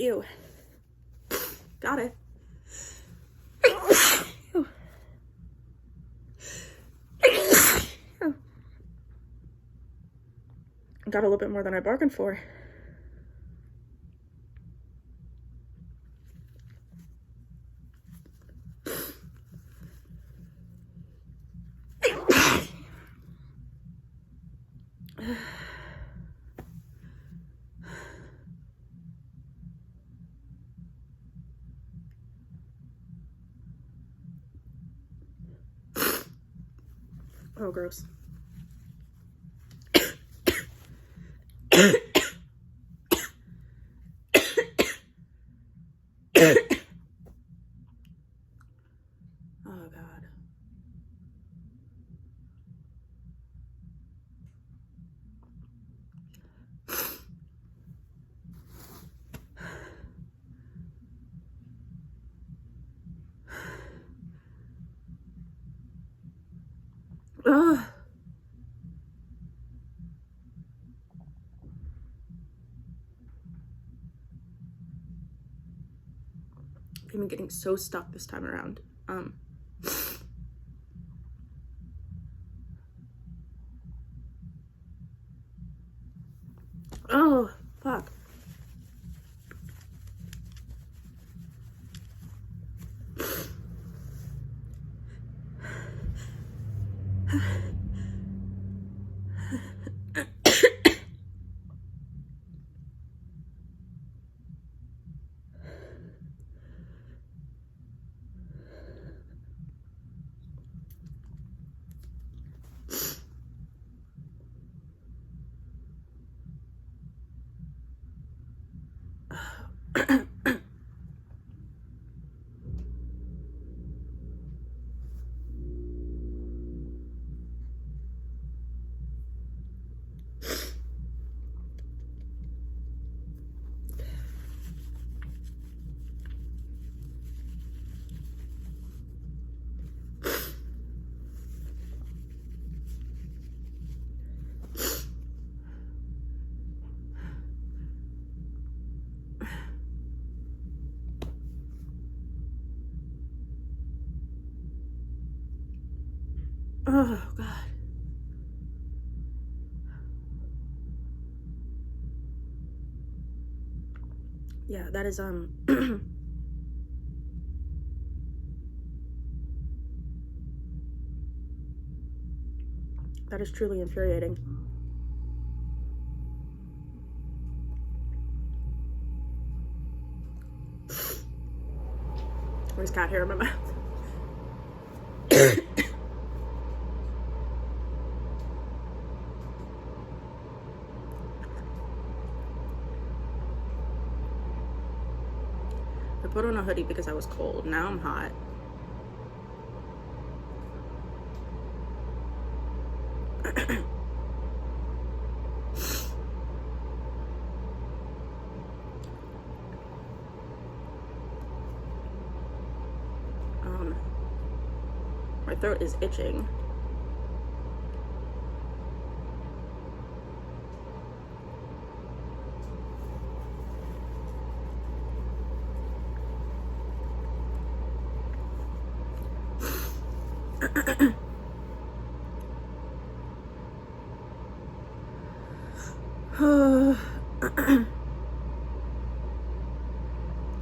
Ew. Got it. Got a little bit more than I bargained for. Oh, gross. Oh, God. Ugh. I'm getting so stuck this time around. Oh, fuck. Oh, God. Yeah, that is, that is truly infuriating. There's cat hair in my mouth. I put on a hoodie because I was cold. Now I'm hot. My throat is itching.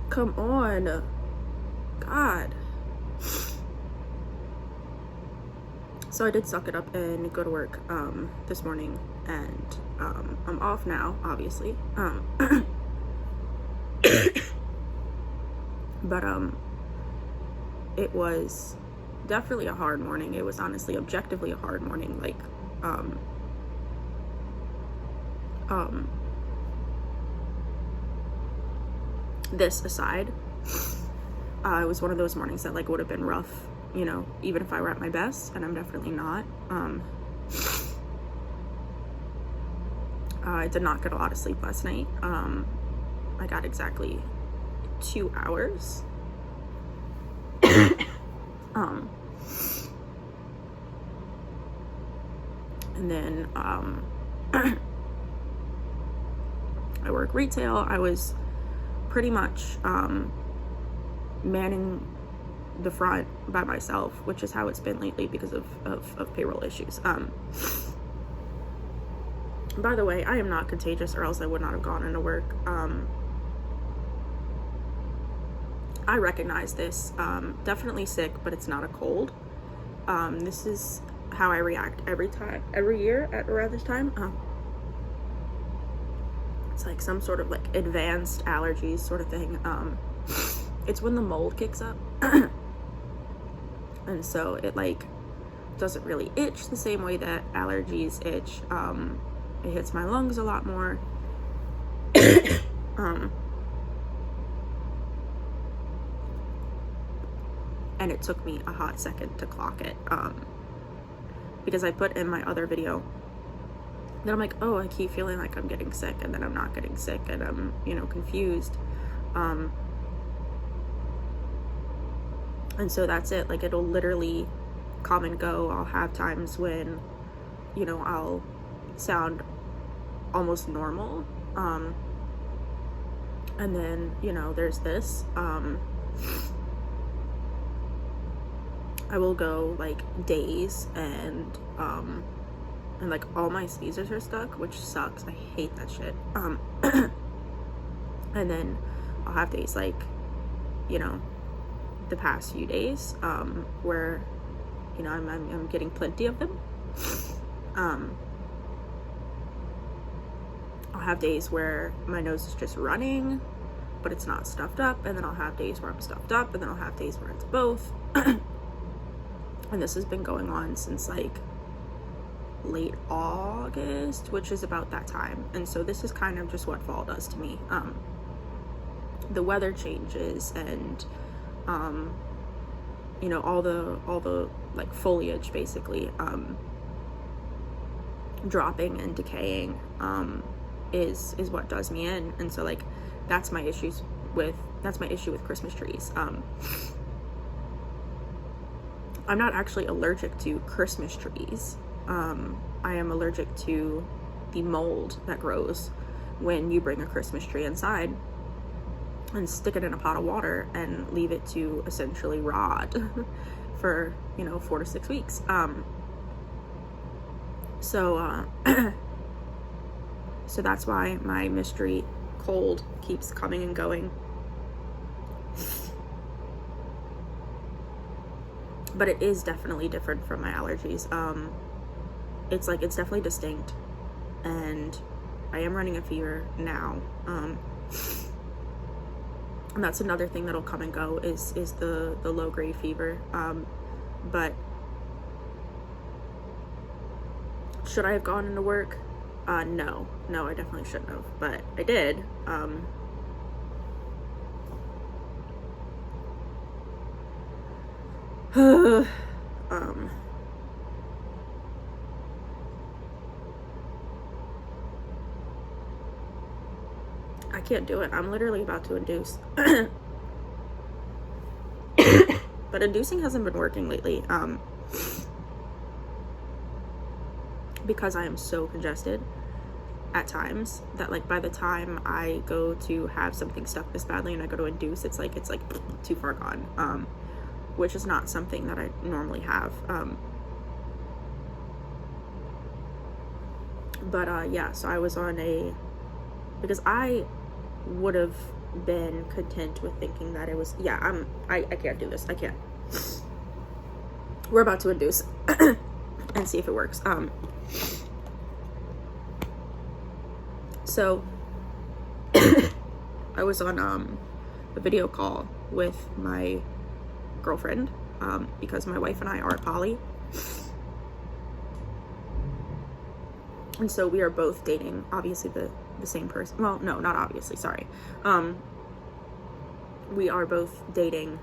Come on. God. So I did suck it up and go to work this morning, and I'm off now, obviously. But it was definitely a hard morning. It was honestly objectively a hard morning. Like this aside, it was one of those mornings that like would have been rough, you know, even if I were at my best, and I'm definitely not. I did not get a lot of sleep last night. I got exactly 2 hours. And then I work retail. I was pretty much manning the front by myself, which is how it's been lately because of payroll issues. By the way, I am not contagious, or else I would not have gone into work. I recognize this. Definitely sick, but it's not a cold. This is how I react every year at around this time. It's like some sort of like advanced allergies sort of thing. It's when the mold kicks up. And so it like doesn't really itch the same way that allergies itch. It hits my lungs a lot more. And it took me a hot second to clock it, because I put in my other video that I'm like, oh, I keep feeling like I'm getting sick, and then I'm not getting sick, and I'm, you know, confused. And so that's it. Like, it'll literally come and go. I'll have times when, you know, I'll sound almost normal, and then, you know, there's this. I will go like days and like all my sneezers are stuck, which sucks. I hate that shit. And then I'll have days like, you know, the past few days where, you know, I'm getting plenty of them. I'll have days where my nose is just running, but it's not stuffed up, and then I'll have days where I'm stuffed up, and then I'll have days where it's both. And this has been going on since like late August, which is about that time. And so this is kind of just what fall does to me. The weather changes, and you know, all the like foliage basically dropping and decaying is what does me in. And so like that's my issue with Christmas trees. I'm not actually allergic to Christmas trees. I am allergic to the mold that grows when you bring a Christmas tree inside and stick it in a pot of water and leave it to essentially rot for, you know, 4 to 6 weeks. So that's why my mystery cold keeps coming and going. But it is definitely different from my allergies. It's definitely distinct, and I am running a fever now. And that's another thing that'll come and go is the low grade fever. But should I have gone into work? No, I definitely shouldn't have, but I did. I can't do it. I'm literally about to induce. But inducing hasn't been working lately, because I am so congested at times that like by the time I go to have something stuck this badly and I go to induce, it's like too far gone. Which is not something that I normally have. Yeah, so I was on because I would have been content with thinking that it was, I can't do this. I can't. We're about to induce and see if it works. So I was on a video call with my girlfriend, because my wife and I are poly, and so we are both dating obviously the same person. Well, no, not obviously, sorry. We are both dating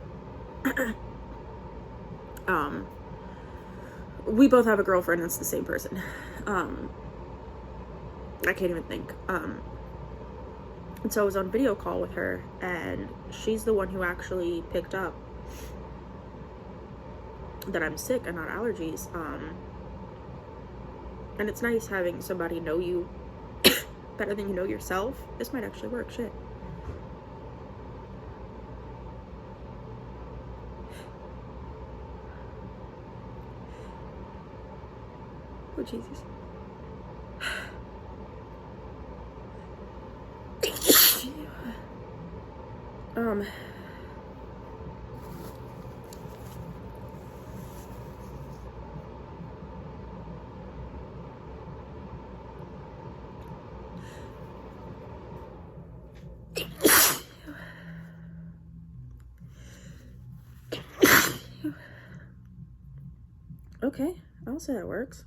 we both have a girlfriend that's the same person. I can't even think. And so I was on video call with her, and she's the one who actually picked up that I'm sick and not allergies. And it's nice having somebody know you better than you know yourself. This might actually work. Shit. Oh, Jesus. Okay, I'll say that works.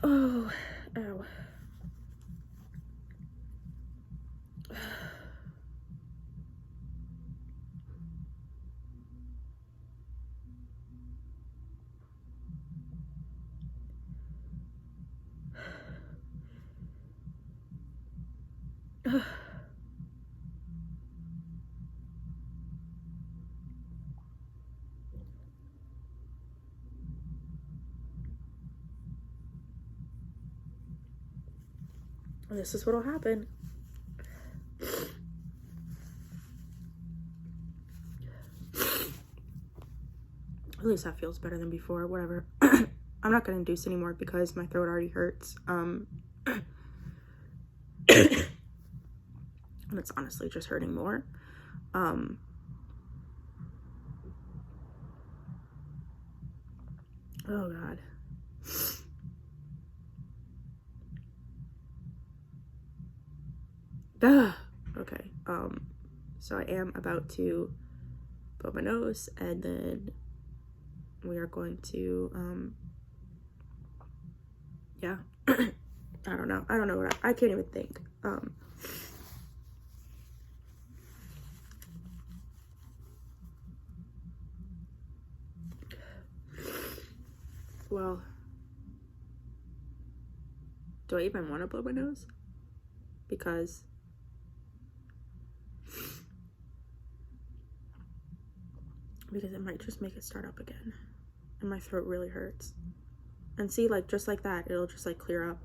Oh, ow. This is what'll happen. At least that feels better than before. Whatever. I'm not gonna induce anymore because my throat already hurts. And it's honestly just hurting more. Oh God. Duh. Okay. So I am about to blow my nose, and then we are going to yeah. I don't know what I can't even think. Well, do I even want to blow my nose? Because it might just make it start up again, and my throat really hurts. And see, like, just like that, it'll just like clear up.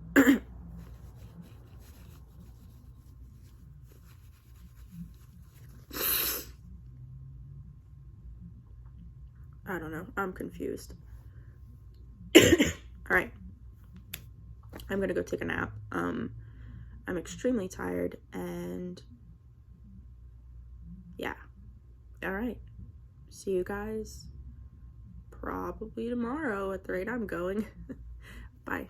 I don't know. I'm confused. All right. I'm gonna go take a nap. I'm extremely tired, and yeah. All right. See you guys probably tomorrow at the rate I'm going. Bye.